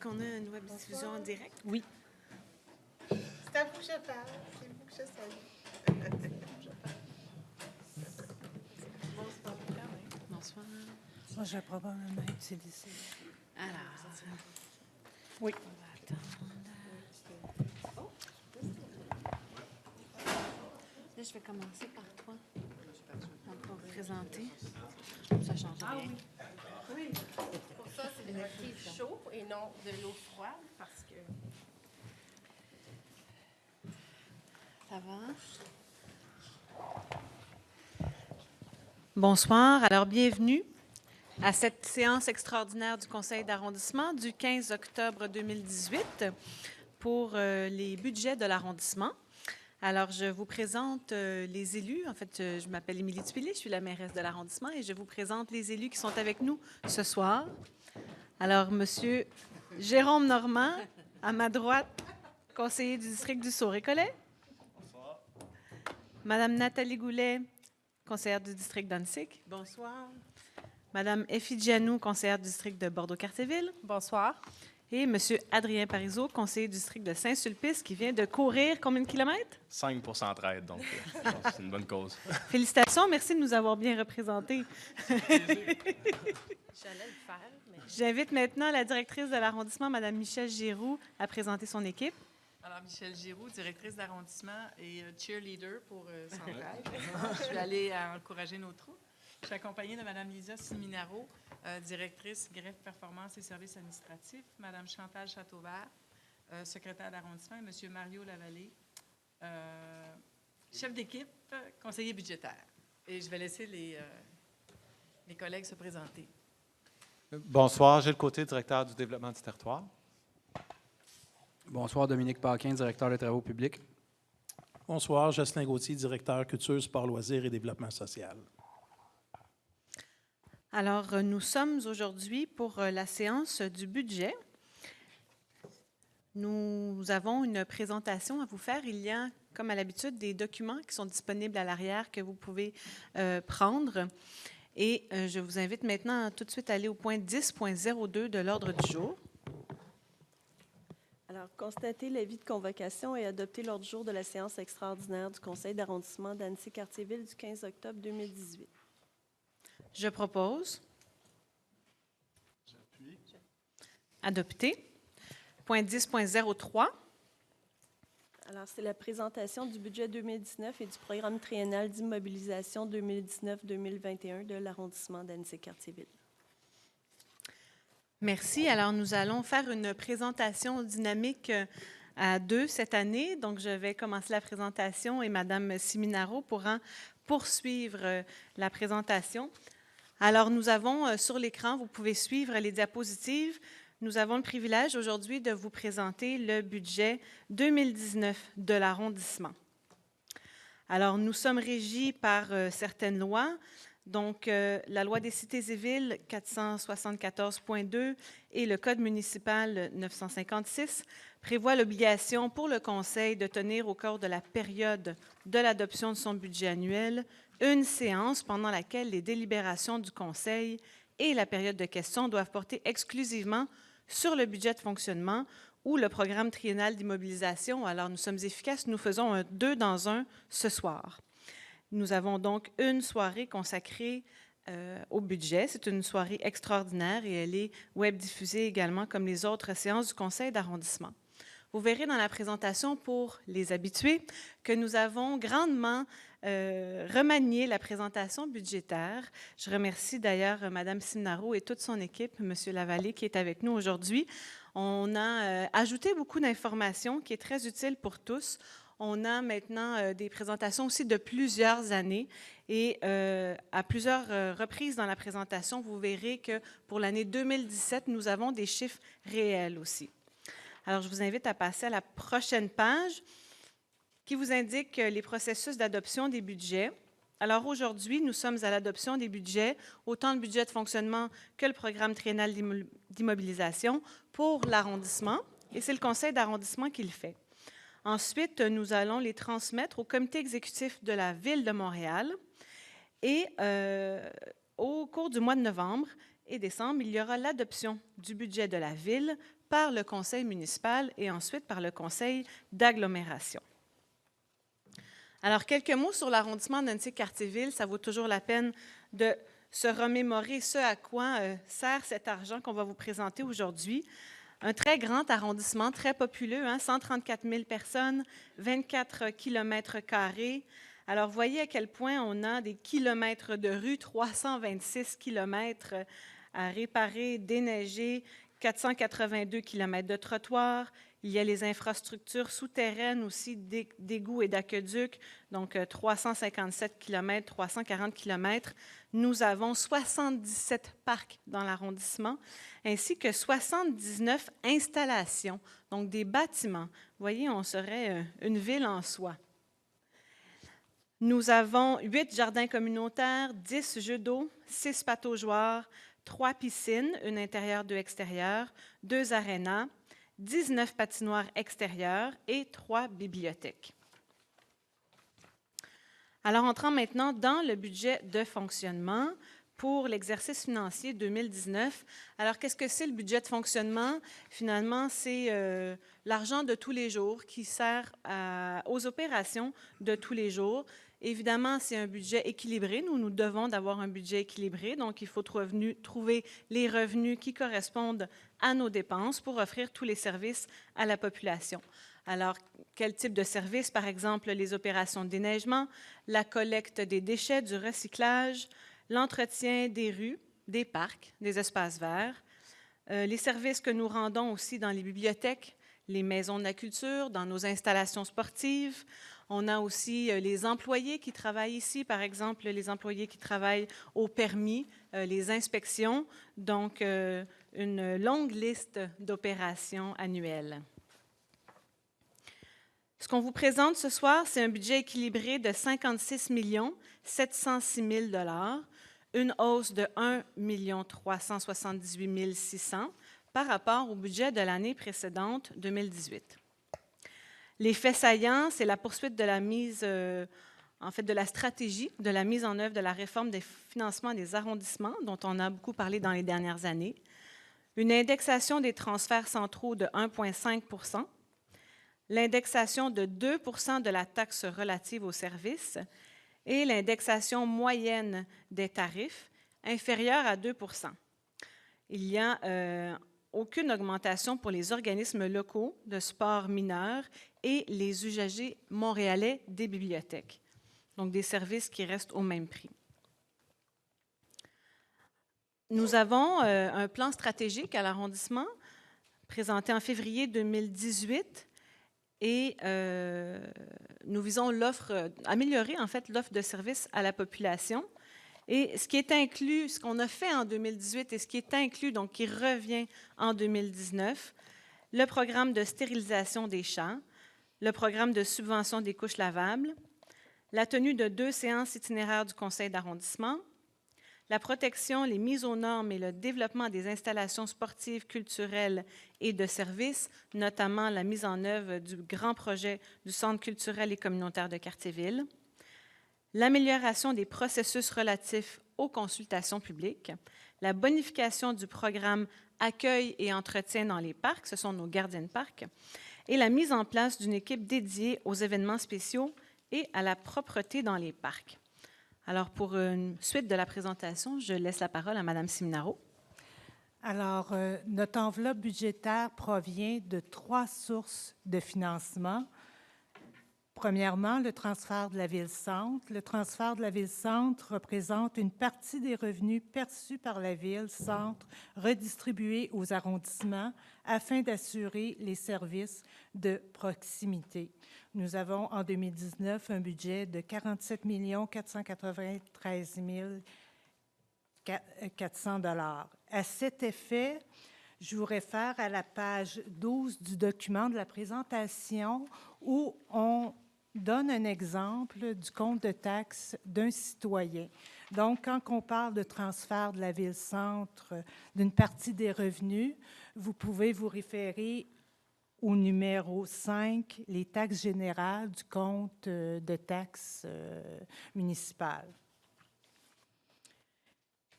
qu'on a une web diffusion en direct? Oui. C'est à vous que je parle. C'est vous que je salue. Bonsoir. Moi, je vais probablement utiliser. Alors, Oui. on va attendre. Là, je vais commencer par toi. Pour vous présenter. Ça change rien. Oui. Pour ça, c'est de l'eau chaud et non de l'eau froide parce que. Ça va? Bonsoir. Alors, bienvenue à cette séance extraordinaire du Conseil d'arrondissement du 15 octobre 2018 pour les budgets de l'arrondissement. Alors, je vous présente les élus. En fait, je m'appelle Émilie Tupilé, je suis la mairesse de l'arrondissement et je vous présente les élus qui sont avec nous ce soir. Alors, Monsieur Jérôme Normand, à ma droite, conseiller du district du Sault-Récollet. Bonsoir. Madame Nathalie Goulet, conseillère du district d'Annecy. Bonsoir. Madame Effie Gianou, conseillère du district de Bordeaux-Cartierville. Bonsoir. Et Monsieur Adrien Parizeau, conseiller du district de Saint-Sulpice, qui vient de courir combien de kilomètres? 5 pour s'entraide, donc c'est une bonne cause. Félicitations, merci de nous avoir bien représentés. J'allais le faire, mais. J'invite maintenant la directrice de l'arrondissement, Mme Michèle Giroux, à présenter son équipe. Alors, Michèle Giroux, directrice d'arrondissement et cheerleader pour Centraide. Je suis allée encourager nos troupes. Je suis accompagnée de Mme Lisa Siminaro, directrice greffe, performance et services administratifs, Mme Chantal Châteauvert, secrétaire d'arrondissement, et M. Mario Lavallée, chef d'équipe, conseiller budgétaire. Et je vais laisser mes collègues se présenter. Bonsoir, Gilles Côté, directeur du développement du territoire. Bonsoir, Dominique Paquin, directeur des travaux publics. Bonsoir, Jocelyn Gauthier, directeur culture, sport, loisirs et développement social. Alors, nous sommes aujourd'hui pour la séance du budget. Nous avons une présentation à vous faire. Il y a, comme à l'habitude, des documents qui sont disponibles à l'arrière que vous pouvez prendre. Et je vous invite maintenant tout de suite à aller au point 10.02 de l'ordre du jour. Alors, constater l'avis de convocation et adopter l'ordre du jour de la séance extraordinaire du Conseil d'arrondissement d'Annecy-Cartierville du 15 octobre 2018. Je propose. J'appuie. Adopter. Point 10.03. Alors, c'est la présentation du budget 2019 et du programme triennal d'immobilisation 2019-2021 de l'arrondissement d'Annecy-Cartierville. Merci. Alors, nous allons faire une présentation dynamique à deux cette année. Donc, je vais commencer la présentation et Mme Siminaro pourra poursuivre la présentation. Alors, nous avons sur l'écran, vous pouvez suivre les diapositives. Nous avons le privilège aujourd'hui de vous présenter le budget 2019 de l'arrondissement. Alors, nous sommes régis par certaines lois. Donc, la loi des cités et villes 474.2 et le Code municipal 956 prévoient l'obligation pour le Conseil de tenir au cours de la période de l'adoption de son budget annuel une séance pendant laquelle les délibérations du Conseil et la période de questions doivent porter exclusivement sur le budget de fonctionnement ou le programme triennal d'immobilisation. Alors, nous sommes efficaces, nous faisons un 2 dans 1 ce soir. Nous avons donc une soirée consacrée au budget. C'est une soirée extraordinaire et elle est web diffusée également comme les autres séances du Conseil d'arrondissement. Vous verrez dans la présentation pour les habitués que nous avons grandement remanié la présentation budgétaire. Je remercie d'ailleurs Mme Siminaro et toute son équipe, M. Lavallée, qui est avec nous aujourd'hui. On a ajouté beaucoup d'informations qui est très utile pour tous. On a maintenant des présentations aussi de plusieurs années et à plusieurs reprises dans la présentation, vous verrez que pour l'année 2017, nous avons des chiffres réels aussi. Alors, je vous invite à passer à la prochaine page qui vous indique les processus d'adoption des budgets. Alors, aujourd'hui, nous sommes à l'adoption des budgets, autant le budget de fonctionnement que le programme triennal d'immobilisation pour l'arrondissement et c'est le conseil d'arrondissement qui le fait. Ensuite, nous allons les transmettre au comité exécutif de la Ville de Montréal et au cours du mois de novembre et décembre, il y aura l'adoption du budget de la Ville par le conseil municipal et ensuite par le conseil d'agglomération. Alors, quelques mots sur l'arrondissement d'Annecy-Cartierville. Ça vaut toujours la peine de se remémorer ce à quoi sert cet argent qu'on va vous présenter aujourd'hui. Un très grand arrondissement, très populeux, 134 000 personnes, 24 km². Alors, voyez à quel point on a des kilomètres de rues, 326 km à réparer, déneiger, 482 km de trottoirs. Il y a les infrastructures souterraines aussi, d'égouts et d'aqueducs, donc 357 km, 340 km. Nous avons 77 parcs dans l'arrondissement, ainsi que 79 installations, donc des bâtiments. Vous voyez, on serait une ville en soi. Nous avons 8 jardins communautaires, 10 jeux d'eau, 6 pataugeoires, 3 piscines, une intérieure, 2 extérieures, 2 arénas, 19 patinoires extérieures et 3 bibliothèques. Alors, entrons maintenant dans le budget de fonctionnement pour l'exercice financier 2019. Alors, qu'est-ce que c'est le budget de fonctionnement? Finalement, c'est l'argent de tous les jours qui sert aux opérations de tous les jours. Évidemment, c'est un budget équilibré. Nous devons d'avoir un budget équilibré, donc il faut trouver les revenus qui correspondent à nos dépenses pour offrir tous les services à la population. Alors, quel type de services? Par exemple, les opérations de déneigement, la collecte des déchets, du recyclage, l'entretien des rues, des parcs, des espaces verts, les services que nous rendons aussi dans les bibliothèques, les maisons de la culture, dans nos installations sportives. On a aussi les employés qui travaillent ici, par exemple, les employés qui travaillent au permis, les inspections, donc une longue liste d'opérations annuelles. Ce qu'on vous présente ce soir, c'est un budget équilibré de 56 706 000 $, une hausse de 1 378 600 $ par rapport au budget de l'année précédente, 2018. Les faits saillants, c'est la poursuite de la de la stratégie de la mise en œuvre de la réforme des financements des arrondissements, dont on a beaucoup parlé dans les dernières années, une indexation des transferts centraux de 1,5 %, l'indexation de 2 % de la taxe relative aux services et l'indexation moyenne des tarifs inférieure à 2 %. Il n'y a aucune augmentation pour les organismes locaux de sport mineurs et les usagers montréalais des bibliothèques. Donc, des services qui restent au même prix. Nous avons un plan stratégique à l'arrondissement présenté en février 2018 et nous visons améliorer en fait l'offre de services à la population. Et ce qui est inclus, ce qu'on a fait en 2018 et ce qui est inclus, donc qui revient en 2019, le programme de stérilisation des champs, le programme de subvention des couches lavables, la tenue de 2 séances itinéraires du conseil d'arrondissement, la protection, les mises aux normes et le développement des installations sportives, culturelles et de services, notamment la mise en œuvre du grand projet du Centre culturel et communautaire de Cartierville, l'amélioration des processus relatifs aux consultations publiques, la bonification du programme accueil et entretien dans les parcs, ce sont nos gardiens de parc, et la mise en place d'une équipe dédiée aux événements spéciaux et à la propreté dans les parcs. Alors, pour une suite de la présentation, je laisse la parole à Mme Siminaro. Alors, notre enveloppe budgétaire provient de 3 sources de financement. Premièrement, le transfert de la Ville-Centre. Le transfert de la Ville-Centre représente une partie des revenus perçus par la Ville-Centre redistribués aux arrondissements afin d'assurer les services de proximité. Nous avons en 2019 un budget de 47 493 400 $. À cet effet, je vous réfère à la page 12 du document de la présentation où on donne un exemple du compte de taxes d'un citoyen. Donc, quand on parle de transfert de la Ville-Centre d'une partie des revenus, vous pouvez vous référer au numéro 5, les taxes générales du compte de taxes municipales.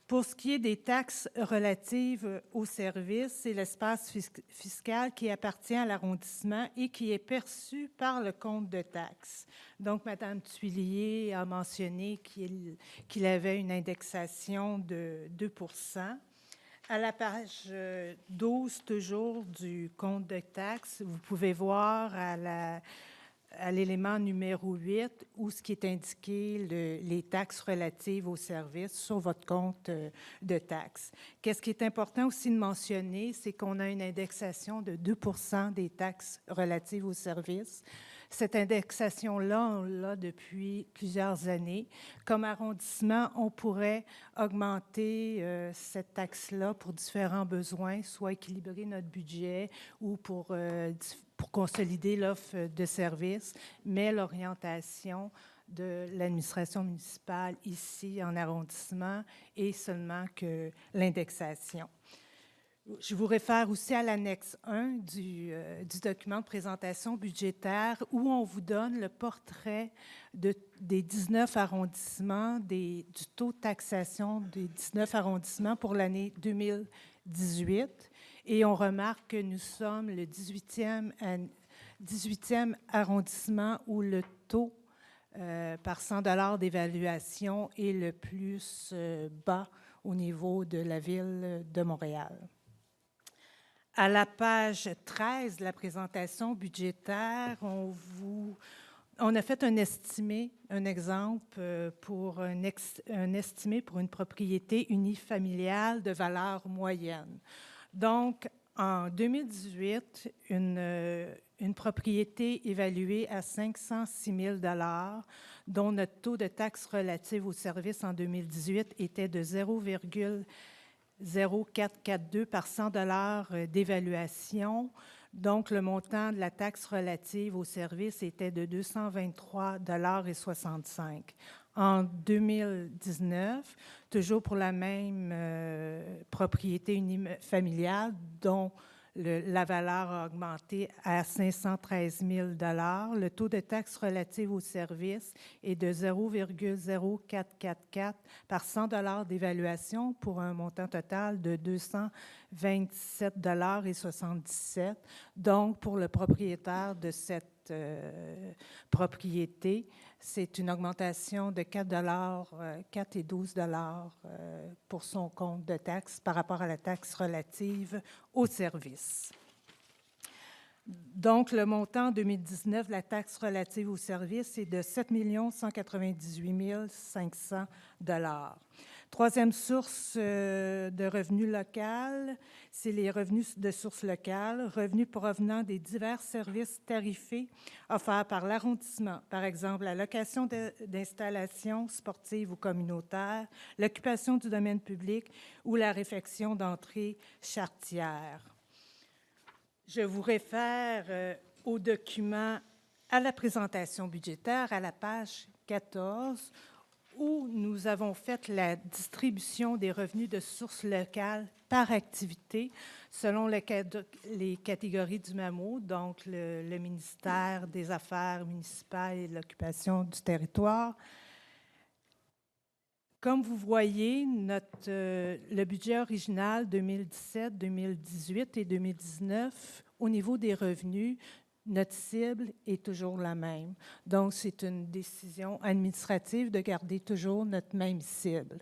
Pour ce qui est des taxes relatives aux services, c'est l'espace fiscal qui appartient à l'arrondissement et qui est perçu par le compte de taxes. Donc, Mme Tuillier a mentionné qu'il avait une indexation de 2 %. À la page 12, toujours, du compte de taxes, vous pouvez voir à l'élément numéro 8, où ce qui est indiqué, les taxes relatives aux services sur votre compte de taxes. Qu'est-ce qui est important aussi de mentionner, c'est qu'on a une indexation de 2 % des taxes relatives aux services. Cette indexation-là, on l'a depuis plusieurs années. Comme arrondissement, on pourrait augmenter cette taxe-là pour différents besoins, soit équilibrer notre budget ou pour consolider l'offre de services, mais l'orientation de l'administration municipale ici en arrondissement est seulement que l'indexation. Je vous réfère aussi à l'annexe 1 du document de présentation budgétaire où on vous donne le portrait des 19 arrondissements, du taux de taxation des 19 arrondissements pour l'année 2018. Et on remarque que nous sommes le 18e arrondissement où le taux par 100 $ d'évaluation est le plus bas au niveau de la ville de Montréal. À la page 13 de la présentation budgétaire, on a fait un estimé, un exemple pour un estimé pour une propriété unifamiliale de valeur moyenne. Donc, en 2018, une propriété évaluée à 506 000 $, dont notre taux de taxe relative aux services en 2018 était de 0,0442 par 100 $ d'évaluation. Donc, le montant de la taxe relative aux services était de 223,65 $. En 2019, toujours pour la même propriété unifamiliale, dont la valeur a augmenté à 513 000 $, le taux de taxe relative aux services est de 0,0444 par 100 $ d'évaluation pour un montant total de 227,77 $. Donc, pour le propriétaire de cette propriété, c'est une augmentation de 4,12 $ pour son compte de taxes par rapport à la taxe relative aux services. Donc, le montant en 2019 de la taxe relative aux services est de 7 198 500 $. Troisième source de revenus locaux, c'est les revenus de source locale, revenus provenant des divers services tarifés offerts par l'arrondissement, par exemple la location d'installations sportives ou communautaires, l'occupation du domaine public ou la réfection d'entrées charretières. Je vous réfère au document à la présentation budgétaire à la page 14, où nous avons fait la distribution des revenus de sources locales par activité selon les catégories du MAMO, donc le ministère des Affaires municipales et de l'occupation du territoire. Comme vous voyez, le budget original 2017, 2018 et 2019, au niveau des revenus, notre cible est toujours la même. Donc, c'est une décision administrative de garder toujours notre même cible.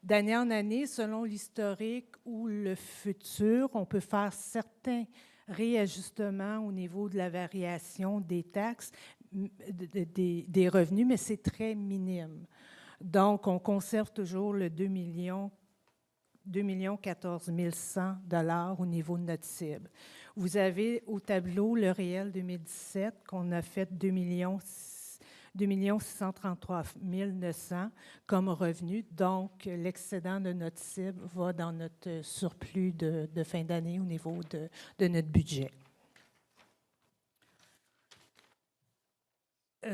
D'année en année, selon l'historique ou le futur, on peut faire certains réajustements au niveau de la variation des taxes, des revenus, mais c'est très minime. Donc, on conserve toujours le 2 14 100 $ au niveau de notre cible. Vous avez au tableau le réel 2017 qu'on a fait 2 633 900 comme revenu. Donc, l'excédent de notre cible va dans notre surplus de fin d'année au niveau de notre budget.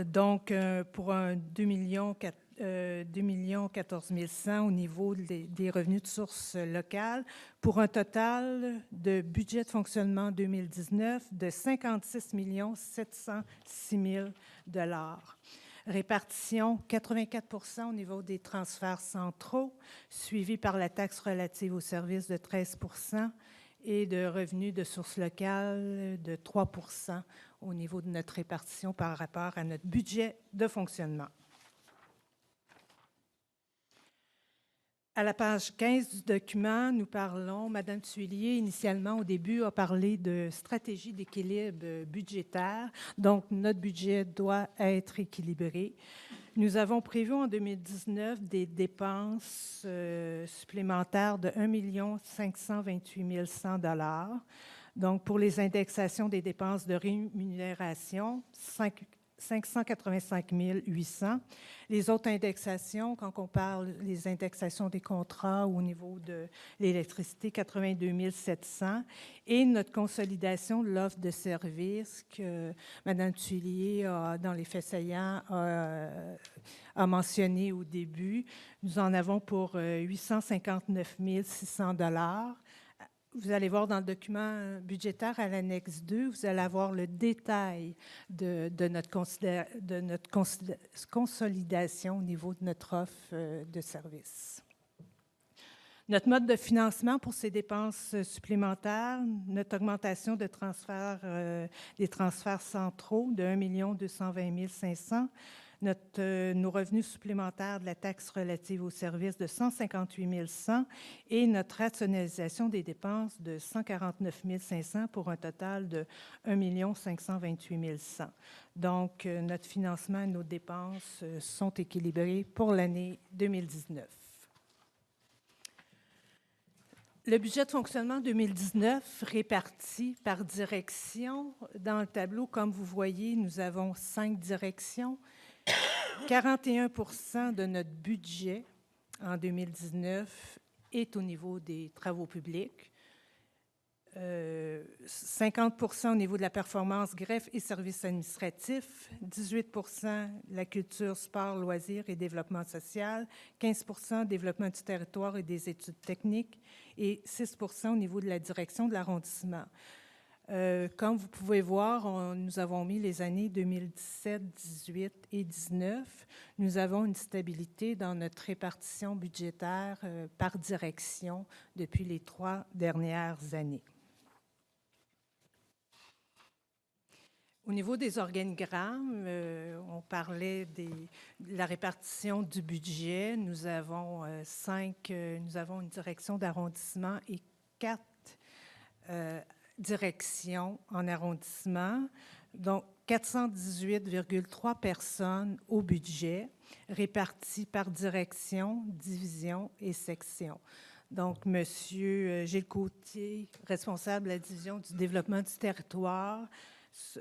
Donc, pour un 2 14 100 au niveau des revenus de source locale, pour un total de budget de fonctionnement 2019 de 56 706 000 $. Répartition, 84 au niveau des transferts centraux, suivi par la taxe relative aux services de 13 et de revenus de sources locales de 3 au niveau de notre répartition par rapport à notre budget de fonctionnement. À la page 15 du document, nous parlons, Mme Tuillier, initialement, au début, a parlé de stratégie d'équilibre budgétaire. Donc, notre budget doit être équilibré. Nous avons prévu en 2019 des dépenses supplémentaires de 1 528 100 $. Donc, pour les indexations des dépenses de rémunération, 585 800. Les autres indexations, quand on parle des indexations des contrats au niveau de l'électricité, 82 700. Et notre consolidation de l'offre de services que Mme Tuillier, dans les faits saillants, a mentionné au début, nous en avons pour 859 600 $. Vous allez voir dans le document budgétaire à l'annexe 2, vous allez avoir le détail de notre consolidation au niveau de notre offre de services. Notre mode de financement pour ces dépenses supplémentaires, notre augmentation de des transferts centraux de 1 220 500, nos revenus supplémentaires de la taxe relative aux services de 158 100 et notre rationalisation des dépenses de 149 500 pour un total de 1 528 100. Donc, notre financement et nos dépenses sont équilibrés pour l'année 2019. Le budget de fonctionnement 2019 réparti par direction. Dans le tableau, comme vous voyez, nous avons 5 directions. 41 % de notre budget en 2019 est au niveau des travaux publics. 50 % au niveau de la performance, greffe et services administratifs, 18 % la culture, sport, loisirs et développement social, 15 % développement du territoire et des études techniques et 6 % au niveau de la direction de l'arrondissement. Comme vous pouvez voir, nous avons mis les années 2017, 2018 et 2019. Nous avons une stabilité dans notre répartition budgétaire par direction depuis les 3 dernières années. Au niveau des organigrammes, on parlait de la répartition du budget. Nous avons une direction d'arrondissement et 4 directions en arrondissement, donc 418,3 personnes au budget, réparties par direction, division et section. Donc, M. Gilles Côtier, responsable de la division du développement du territoire,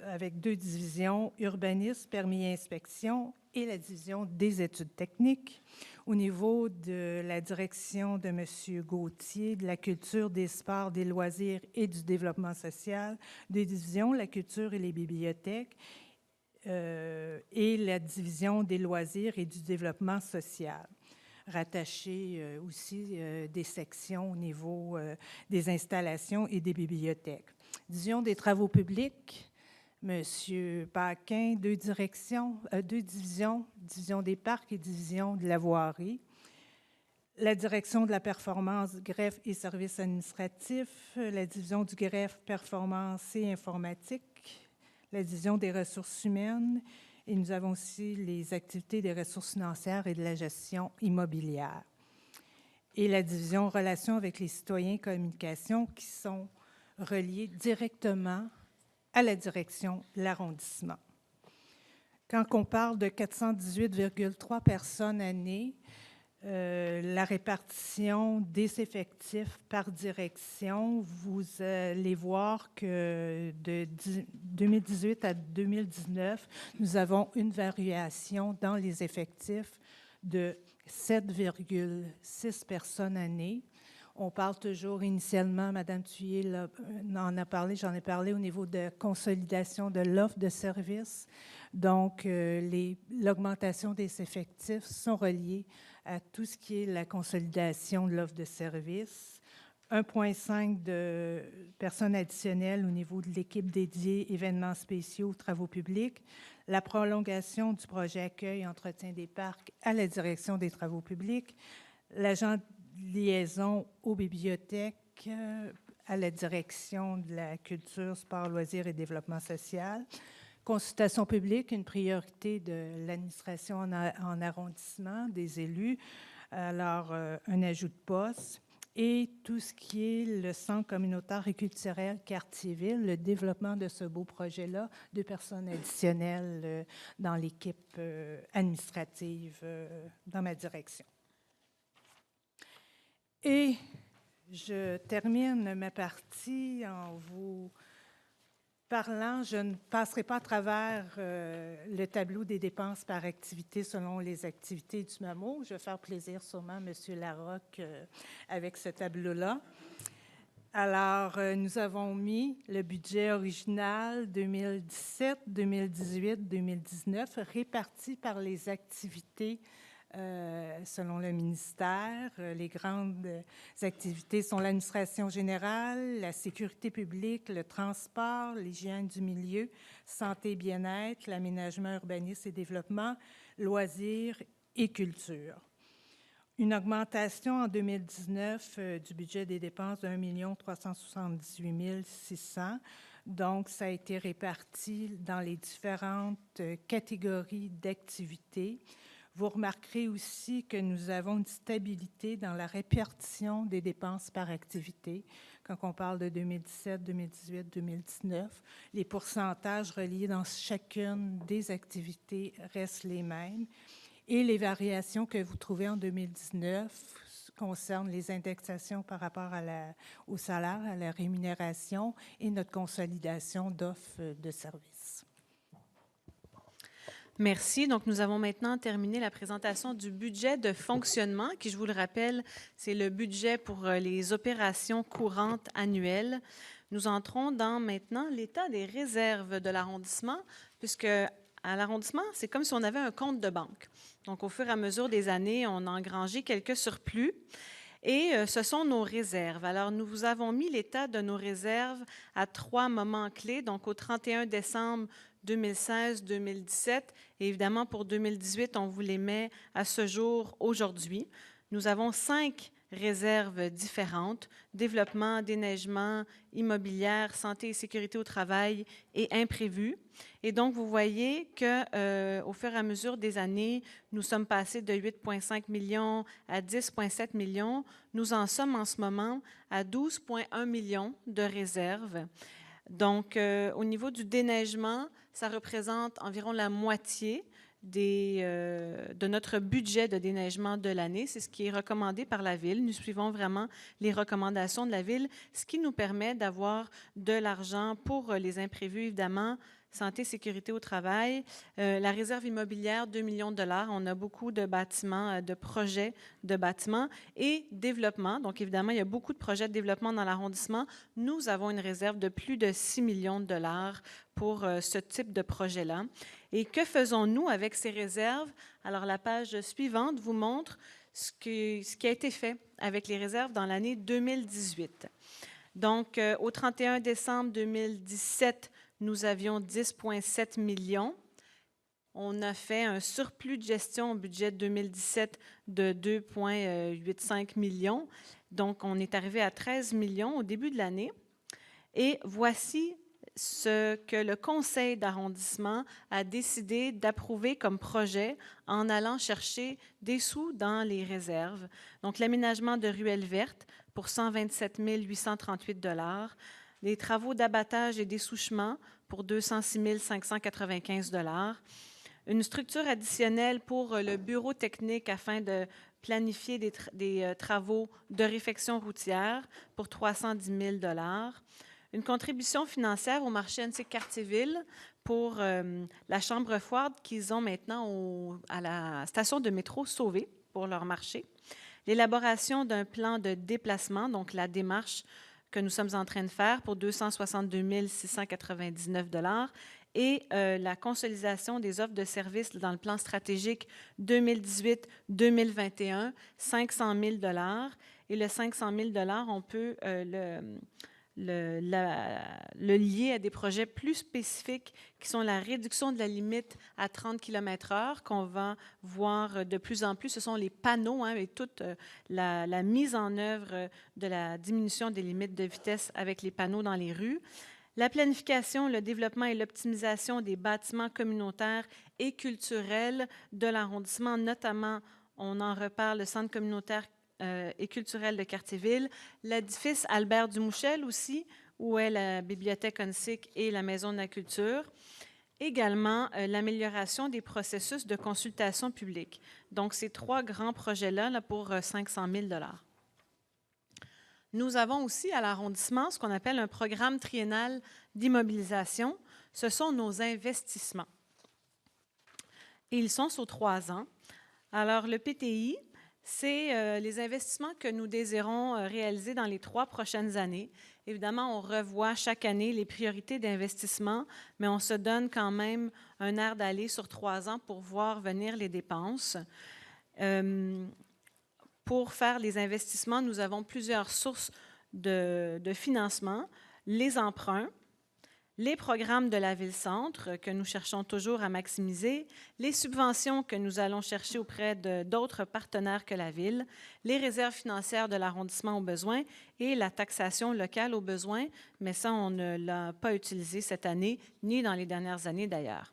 avec 2 divisions, urbanisme, permis et inspection, et la division des études techniques. Au niveau de la direction de M. Gauthier, de la culture, des sports, des loisirs et du développement social, 2 divisions, la culture et les bibliothèques, et la division des loisirs et du développement social. Rattaché aussi des sections au niveau des installations et des bibliothèques. Division des travaux publics, Monsieur Paquin, 2 divisions, division des parcs et division de la voirie. La direction de la performance, greffe et services administratifs, la division du greffe, performance et informatique, la division des ressources humaines, et nous avons aussi les activités des ressources financières et de la gestion immobilière. Et la division relations avec les citoyens et communication qui sont reliées directement à la direction de l'arrondissement. Quand on parle de 418,3 personnes année, la répartition des effectifs par direction, vous allez voir que de 2018 à 2019, nous avons une variation dans les effectifs de 7,6 personnes année. On parle toujours initialement, Mme Thuillier j'en ai parlé au niveau de consolidation de l'offre de services. Donc, l'augmentation des effectifs sont reliés à tout ce qui est la consolidation de l'offre de services. 1,5 de personnes additionnelles au niveau de l'équipe dédiée événements spéciaux, travaux publics, la prolongation du projet accueil entretien des parcs à la direction des travaux publics, l'agent de liaison aux bibliothèques à la direction de la culture, sport, loisirs et développement social, consultation publique, une priorité de l'administration en arrondissement, des élus, alors un ajout de poste, et tout ce qui est le centre communautaire et culturel Quartier-Ville, le développement de ce beau projet-là, 2 personnes additionnelles dans l'équipe administrative dans ma direction. Et je termine ma partie en vous parlant, je ne passerai pas à travers le tableau des dépenses par activité selon les activités du MAMO. Je vais faire plaisir sûrement à M. Larocque avec ce tableau-là. Alors, nous avons mis le budget original 2017, 2018, 2019 réparti par les activités selon le ministère. Les grandes activités sont l'administration générale, la sécurité publique, le transport, l'hygiène du milieu, santé et bien-être, l'aménagement, urbanisme et développement, loisirs et culture. Une augmentation en 2019 du budget des dépenses de 1 378 600. Donc, ça a été réparti dans les différentes catégories d'activités. Vous remarquerez aussi que nous avons une stabilité dans la répartition des dépenses par activité. Quand on parle de 2017, 2018, 2019, les pourcentages reliés dans chacune des activités restent les mêmes. Et les variations que vous trouvez en 2019 concernent les indexations par rapport au salaire, à la rémunération et notre consolidation d'offres de services. Merci. Donc, nous avons maintenant terminé la présentation du budget de fonctionnement, qui, je vous le rappelle, c'est le budget pour les opérations courantes annuelles. Nous entrons dans maintenant l'état des réserves de l'arrondissement, puisque à l'arrondissement, c'est comme si on avait un compte de banque. Donc, au fur et à mesure des années, on a engrangé quelques surplus. Et ce sont nos réserves. Alors, nous vous avons mis l'état de nos réserves à 3 moments clés, donc au 31 décembre 2016, 2017. Et évidemment, pour 2018, on vous les met à ce jour aujourd'hui. Nous avons 5 réserves différentes: développement, déneigement, immobilière, santé et sécurité au travail et imprévu. Et donc, vous voyez qu'au fur et à mesure des années, nous sommes passés de 8,5 millions à 10,7 millions. Nous en sommes en ce moment à 12,1 millions de réserves. Donc, au niveau du déneigement, ça représente environ la moitié de notre budget de déneigement de l'année. C'est ce qui est recommandé par la Ville. Nous suivons vraiment les recommandations de la Ville, ce qui nous permet d'avoir de l'argent pour les imprévus, évidemment, santé, sécurité au travail. La réserve immobilière, 2 millions de dollars. On a beaucoup de bâtiments, de projets de bâtiments et développement. Donc, évidemment, il y a beaucoup de projets de développement dans l'arrondissement. Nous avons une réserve de plus de 6 millions de dollars pour ce type de projet-là. Et que faisons-nous avec ces réserves? Alors, la page suivante vous montre ce qui a été fait avec les réserves dans l'année 2018. Donc, au 31 décembre 2017, nous avions 10,7 millions. On a fait un surplus de gestion au budget 2017 de 2,85 millions. Donc, on est arrivé à 13 millions au début de l'année. Et voici ce que le conseil d'arrondissement a décidé d'approuver comme projet en allant chercher des sous dans les réserves. Donc, l'aménagement de ruelles vertes pour 127 838 $, les travaux d'abattage et dessouchement pour 206 595 $, une structure additionnelle pour le bureau technique afin de planifier des travaux de réfection routière pour 310 000 $, une contribution financière au marché NC Quartier-Ville pour la chambre froide qu'ils ont maintenant à la station de métro Sauvé pour leur marché, l'élaboration d'un plan de déplacement, donc la démarche que nous sommes en train de faire pour 262 699 $, et la consolidation des offres de services dans le plan stratégique 2018-2021, 500 000 $, et le 500 000 on peut le lier à des projets plus spécifiques qui sont la réduction de la limite à 30 km/h qu'on va voir de plus en plus. Ce sont les panneaux et toute la mise en œuvre de la diminution des limites de vitesse avec les panneaux dans les rues. La planification, le développement et l'optimisation des bâtiments communautaires et culturels de l'arrondissement, notamment, on en reparle, le centre communautaire et culturel de Cartierville, l'édifice Albert Dumouchel aussi, où est la bibliothèque ONSIC et la Maison de la culture. Également, l'amélioration des processus de consultation publique. Donc, ces 3 grands projets-là pour 500 000 $. Nous avons aussi à l'arrondissement ce qu'on appelle un programme triennal d'immobilisation. Ce sont nos investissements. Et ils sont sur 3 ans. Alors, le PTI, c'est les investissements que nous désirons réaliser dans les 3 prochaines années. Évidemment, on revoit chaque année les priorités d'investissement, mais on se donne quand même un air d'aller sur 3 ans pour voir venir les dépenses. Pour faire les investissements, nous avons plusieurs sources de financement, les emprunts, les programmes de la Ville-Centre que nous cherchons toujours à maximiser, les subventions que nous allons chercher auprès d'autres partenaires que la Ville, les réserves financières de l'arrondissement aux besoins et la taxation locale aux besoins, mais ça, on ne l'a pas utilisé cette année, ni dans les dernières années d'ailleurs.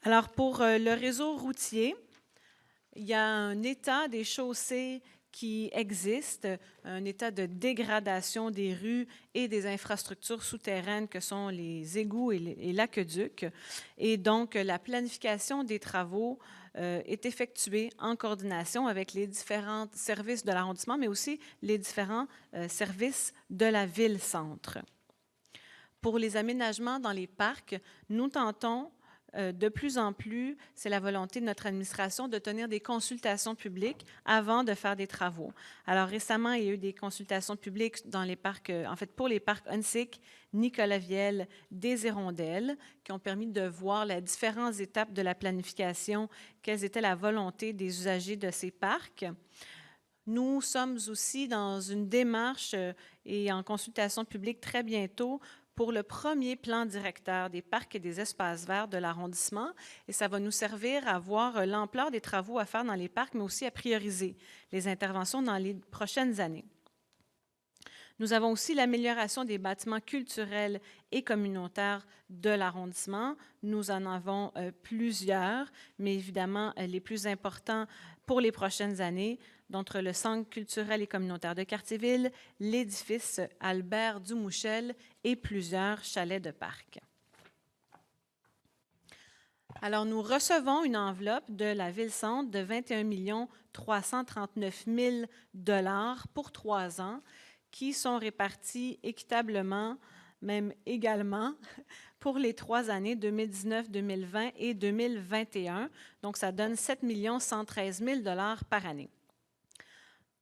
Alors, pour le réseau routier, il y a un état des chaussées qui existe, un état de dégradation des rues et des infrastructures souterraines que sont les égouts et l'aqueduc. Et donc, la planification des travaux est effectuée en coordination avec les différents services de l'arrondissement, mais aussi les différents services de la ville-centre. Pour les aménagements dans les parcs, nous tentons de plus en plus, c'est la volonté de notre administration de tenir des consultations publiques avant de faire des travaux. Alors récemment, il y a eu des consultations publiques dans les parcs, en fait pour les parcs ONSIC, Nicolas-Viel, des Hirondelles, qui ont permis de voir les différentes étapes de la planification, quelles étaient la volonté des usagers de ces parcs. Nous sommes aussi dans une démarche et en consultation publique très bientôt pour le premier plan directeur des parcs et des espaces verts de l'arrondissement. Et ça va nous servir à voir l'ampleur des travaux à faire dans les parcs, mais aussi à prioriser les interventions dans les prochaines années. Nous avons aussi l'amélioration des bâtiments culturels et communautaires de l'arrondissement. Nous en avons plusieurs, mais évidemment, les plus importants pour les prochaines années, d'entre le Centre culturel et communautaire de Cartierville, l'édifice Albert Dumouchel et plusieurs chalets de parc. Alors, nous recevons une enveloppe de la Ville-Centre de 21 339 000 $ pour 3 ans qui sont répartis équitablement, même également, pour les 3 années 2019, 2020 et 2021. Donc, ça donne 7 113 000 $ par année.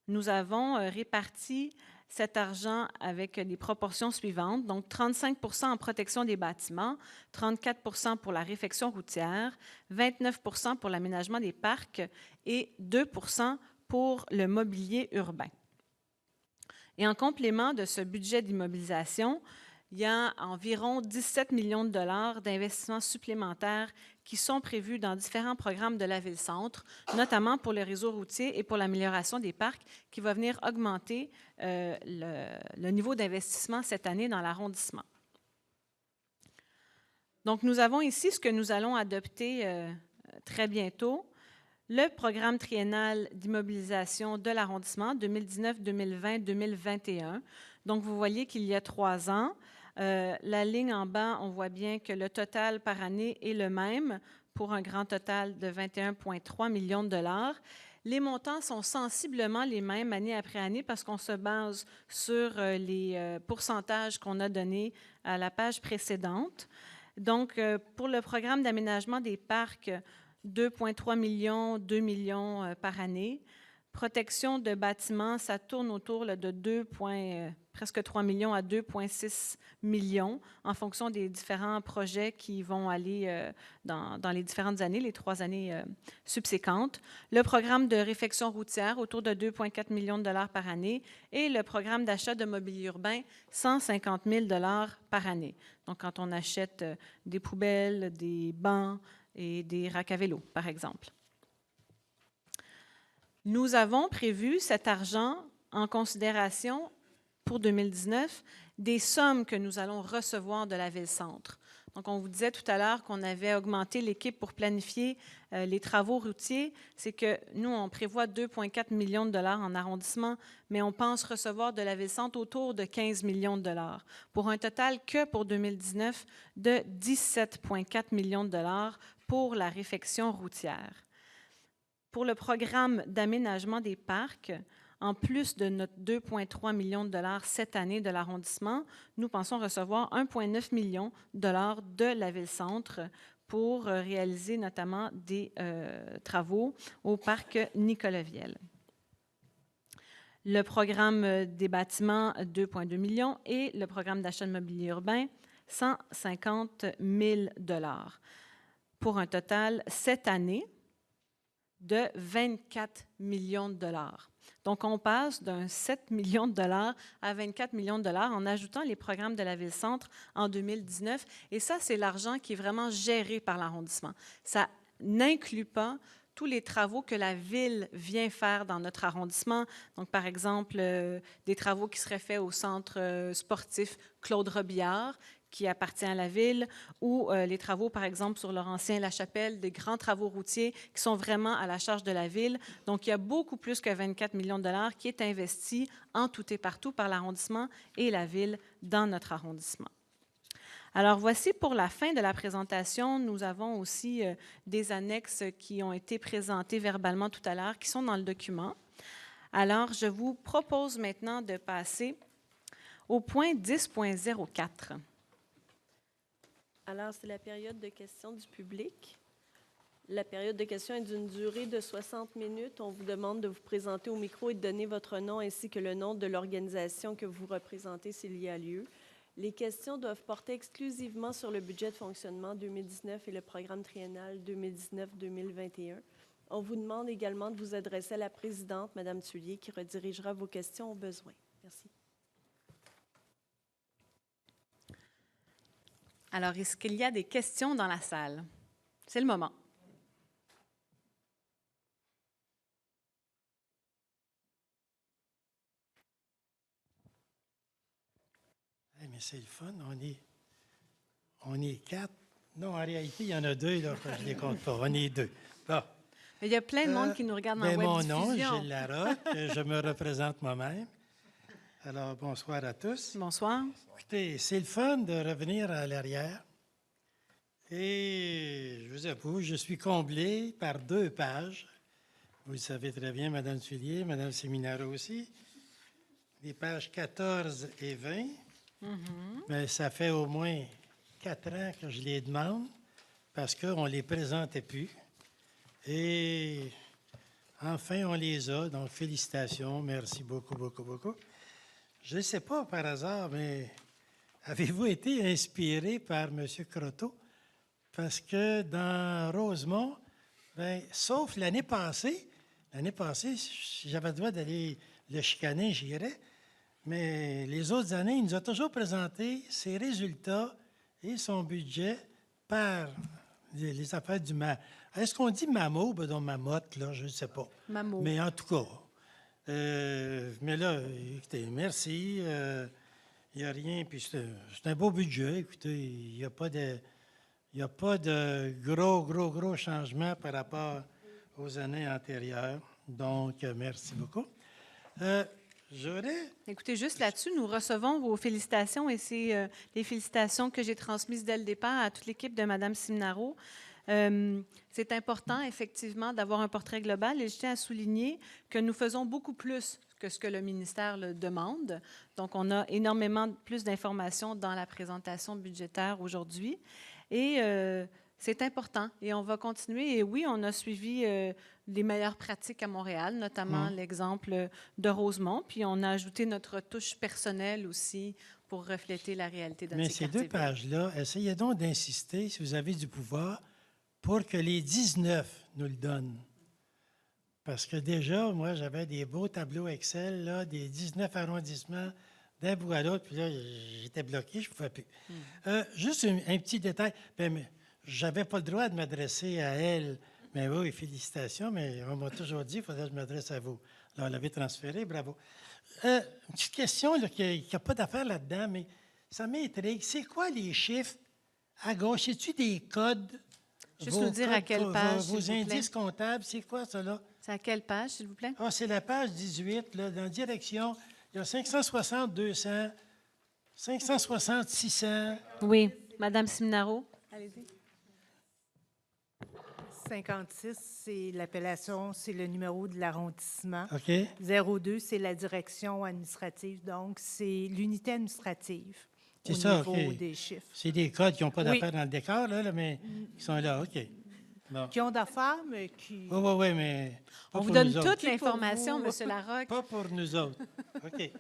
Nous avons réparti cet argent avec les proportions suivantes, donc 35 % en protection des bâtiments, 34 % pour la réfection routière, 29 % pour l'aménagement des parcs et 2 % pour le mobilier urbain. Et en complément de ce budget d'immobilisation, il y a environ 17 millions de $ d'investissements supplémentaires qui sont prévus dans différents programmes de la Ville-Centre, notamment pour le réseau routier et pour l'amélioration des parcs, qui va venir augmenter le niveau d'investissement cette année dans l'arrondissement. Donc, nous avons ici ce que nous allons adopter très bientôt, le programme triennal d'immobilisation de l'arrondissement 2019, 2020, 2021. Donc, vous voyez qu'il y a 3 ans. La ligne en bas, on voit bien que le total par année est le même pour un grand total de 21,3 millions de $. Les montants sont sensiblement les mêmes année après année parce qu'on se base sur les pourcentages qu'on a donnés à la page précédente. Donc, pour le programme d'aménagement des parcs, 2,3 millions, 2 millions par année. Protection de bâtiments, ça tourne autour là, de presque 3 millions à 2,6 millions en fonction des différents projets qui vont aller dans les différentes années, les 3 années subséquentes. Le programme de réfection routière, autour de 2,4 millions de dollars par année. Et le programme d'achat de mobilier urbain, 150 000 dollars par année. Donc, quand on achète des poubelles, des bancs et des racks à vélo, par exemple. Nous avons prévu cet argent en considération pour 2019 des sommes que nous allons recevoir de la Ville-Centre. Donc, on vous disait tout à l'heure qu'on avait augmenté l'équipe pour planifier les travaux routiers. C'est que nous, on prévoit 2,4 millions de dollars en arrondissement, mais on pense recevoir de la Ville-Centre autour de 15 millions de dollars, pour un total que pour 2019 de 17,4 millions de dollars pour la réfection routière. Pour le programme d'aménagement des parcs, en plus de notre 2,3 millions de dollars cette année de l'arrondissement, nous pensons recevoir 1,9 million de dollars de la Ville-Centre pour réaliser notamment des travaux au parc Nicolas-Viel. Le programme des bâtiments, 2,2 millions et le programme d'achat de mobilier urbain, 150 000 dollars pour un total cette année de 24 millions de dollars. Donc, on passe d'un 7 millions de dollars à 24 millions de dollars en ajoutant les programmes de la Ville-Centre en 2019. Et ça, c'est l'argent qui est vraiment géré par l'arrondissement. Ça n'inclut pas tous les travaux que la Ville vient faire dans notre arrondissement. Donc, par exemple, des travaux qui seraient faits au centre sportif Claude Robillard, qui appartient à la Ville, ou les travaux, par exemple, sur Laurentien-la-Chapelle, des grands travaux routiers qui sont vraiment à la charge de la Ville. Donc, il y a beaucoup plus que 24 millions de dollars qui est investi en tout et partout par l'arrondissement et la Ville dans notre arrondissement. Alors, voici pour la fin de la présentation. Nous avons aussi des annexes qui ont été présentées verbalement tout à l'heure, qui sont dans le document. Alors, je vous propose maintenant de passer au point 10.04. Alors, c'est la période de questions du public. La période de questions est d'une durée de 60 minutes. On vous demande de vous présenter au micro et de donner votre nom ainsi que le nom de l'organisation que vous représentez s'il y a lieu. Les questions doivent porter exclusivement sur le budget de fonctionnement 2019 et le programme triennal 2019-2021. On vous demande également de vous adresser à la présidente, Mme Thuillier, qui redirigera vos questions au besoin. Merci. Alors, est-ce qu'il y a des questions dans la salle? C'est le moment. Hey, mais c'est le fun, on est 4. Non, en réalité, il y en a 2, là, je ne les compte pas. On est 2. Bon. Il y a plein de monde qui nous regarde en web diffusion. Mon nom, Gilles Larocque, je me représente moi-même. Alors, bonsoir à tous. Bonsoir. Écoutez, c'est le fun de revenir à l'arrière. Et je vous avoue, je suis comblé par 2 pages. Vous le savez très bien, Mme Thuillier, Mme Seminaro aussi. Les pages 14 et 20. Mais ça fait au moins 4 ans que je les demande parce qu'on ne les présentait plus. Et enfin, on les a. Donc, félicitations. Merci beaucoup, beaucoup, beaucoup. Je ne sais pas par hasard, mais avez-vous été inspiré par M. Croteau? Parce que dans Rosemont, sauf l'année passée, si j'avais le droit d'aller le chicaner, j'irais. Mais les autres années, il nous a toujours présenté ses résultats et son budget par les affaires du Est-ce qu'on dit MAMO? Ben non, Mamotte, là, je ne sais pas. MAMO. Mais en tout cas, mais là, écoutez, merci. Il n'y a rien, puis c'est un beau budget. Écoutez, il n'y a pas de gros changement par rapport aux années antérieures. Donc, merci beaucoup. Écoutez, juste là-dessus, nous recevons vos félicitations et c'est les félicitations que j'ai transmises dès le départ à toute l'équipe de Mme Seminaro. C'est important, effectivement, d'avoir un portrait global et je tiens à souligner que nous faisons beaucoup plus que ce que le ministère le demande. Donc, on a énormément plus d'informations dans la présentation budgétaire aujourd'hui. Et C'est important et on va continuer. Et oui, on a suivi les meilleures pratiques à Montréal, notamment l'exemple de Rosemont, puis on a ajouté notre touche personnelle aussi pour refléter la réalité de Mais ces ces deux pages-là, essayez donc d'insister, si vous avez du pouvoir, pour que les 19 nous le donnent. Parce que déjà, moi, j'avais des beaux tableaux Excel, là, des 19 arrondissements d'un bout à l'autre, puis là, j'étais bloqué, je ne pouvais plus. Juste un petit détail. Je n'avais pas le droit de m'adresser à elle. Mais oui, félicitations, mais on m'a toujours dit qu'il faudrait que je m'adresse à vous. Alors, on l'avait transféré, bravo. Une petite question là, qui n'a pas d'affaire là-dedans, mais ça m'intrigue. C'est quoi les chiffres à gauche? C'est-tu des codes? Juste nous dire à quelle page, Vos s'il vous plaît. indices comptables, c'est quoi ça là? C'est à quelle page, s'il vous plaît? Ah, c'est la page 18, là, dans la direction. Il y a 560, 200, 560, 600. Oui. Madame Siminaro? Allez-y. 56, c'est l'appellation, c'est le numéro de l'arrondissement. OK. 02, c'est la direction administrative, donc c'est l'unité administrative C'est au ça, niveau OK. des chiffres. C'est des codes qui n'ont pas Oui. d'affaires dans le décor, là, mais qui sont là, OK. Bon. Qui ont d'affaires, mais qui... Oui, mais pas On vous pour donne nous autres. toute l'information, vous. M. Larocque. Pas pour nous autres. OK.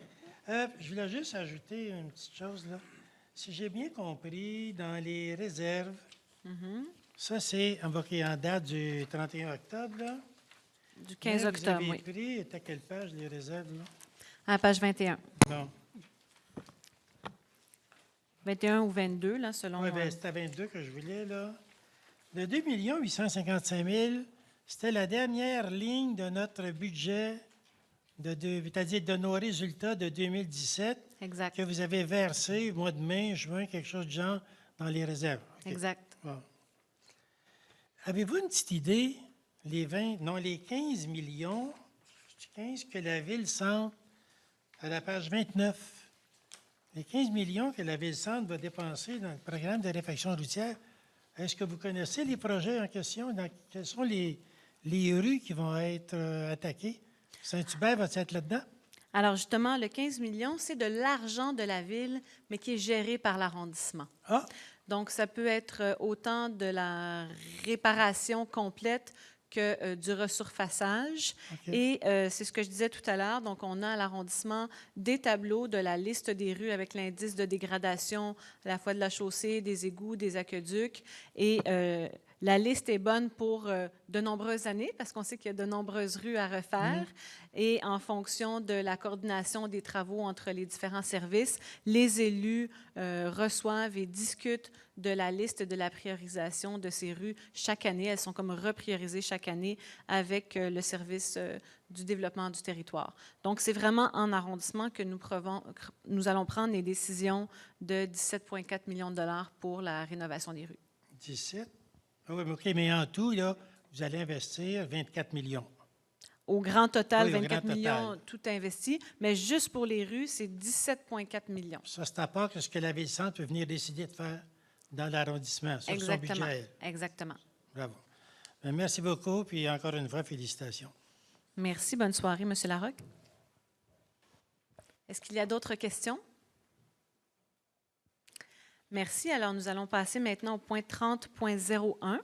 Je voulais juste ajouter une petite chose, là. Si j'ai bien compris, dans les réserves, ça, c'est invoqué en date du 31 octobre, là. Du 15 Mais octobre, vous avez oui. pris, est à quelle page, les réserves, là? À la page 21. Non. 21 ou 22, là, selon... Oui, bien, c'était à 22 que je voulais, là. Le 2 855 000, c'était la dernière ligne de notre budget, c'est-à-dire de nos résultats de 2017, Exact. que vous avez versé au mois de mai, juin, quelque chose de genre, dans les réserves. OK. Exact. Bon. Avez-vous une petite idée, les 15 millions, 15 que la Ville-Centre, à la page 29, les 15 millions que la Ville-Centre va dépenser dans le programme de réfection routière, est-ce que vous connaissez les projets en question? Quelles sont les rues qui vont être attaquées? Saint-Hubert va être là-dedans? Alors, justement, le 15 millions, c'est de l'argent de la Ville, mais qui est géré par l'arrondissement. Ah! Donc, ça peut être autant de la réparation complète que du resurfaçage. OK. Et c'est ce que je disais tout à l'heure. Donc, on a à l'arrondissement des tableaux de la liste des rues avec l'indice de dégradation à la fois de la chaussée, des égouts, des aqueducs. Et la liste est bonne pour de nombreuses années parce qu'on sait qu'il y a de nombreuses rues à refaire. Et en fonction de la coordination des travaux entre les différents services, les élus reçoivent et discutent de la liste de la priorisation de ces rues chaque année. Elles sont comme repriorisées chaque année avec le service du développement du territoire. Donc, c'est vraiment en arrondissement que nous allons prendre les décisions de 17,4 millions de dollars pour la rénovation des rues. 17? Ah oui, mais OK, mais en tout, là, vous allez investir 24 millions. Au grand total, Oui, au 24 grand millions total. tout investi, mais juste pour les rues, c'est 17,4 millions. Ça, c'est à part que ce que la Ville-Centre peut venir décider de faire dans l'arrondissement, sur son Exactement. budget. Exactement. Bravo. Bien, merci beaucoup, puis encore une fois, félicitations. Merci. Bonne soirée, M. Larocque. Est-ce qu'il y a d'autres questions? Merci. Alors, nous allons passer maintenant au point 30.01.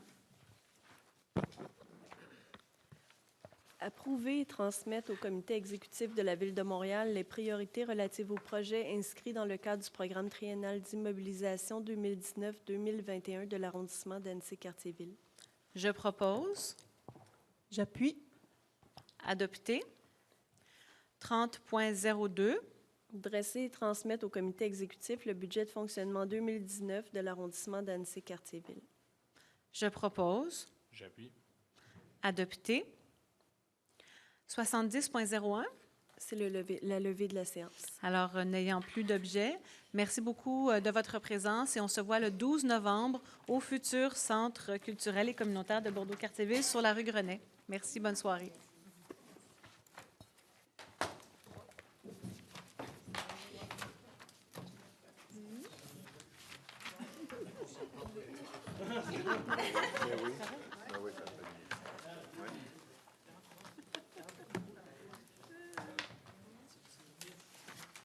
Approuver et transmettre au comité exécutif de la Ville de Montréal les priorités relatives aux projets inscrits dans le cadre du programme triennal d'immobilisation 2019-2021 de l'arrondissement d'Annecy-Cartierville. Je propose. J'appuie. Adopter. 30.02. Dresser et transmettre au comité exécutif le budget de fonctionnement 2019 de l'arrondissement d'Annecy-Cartierville. Je propose. J'appuie. Adopter. 70.01. C'est la levée de la séance. Alors, n'ayant plus d'objets, merci beaucoup de votre présence et on se voit le 12 novembre au futur Centre culturel et communautaire de Bordeaux-Cartierville sur la rue Grenet. Merci, bonne soirée.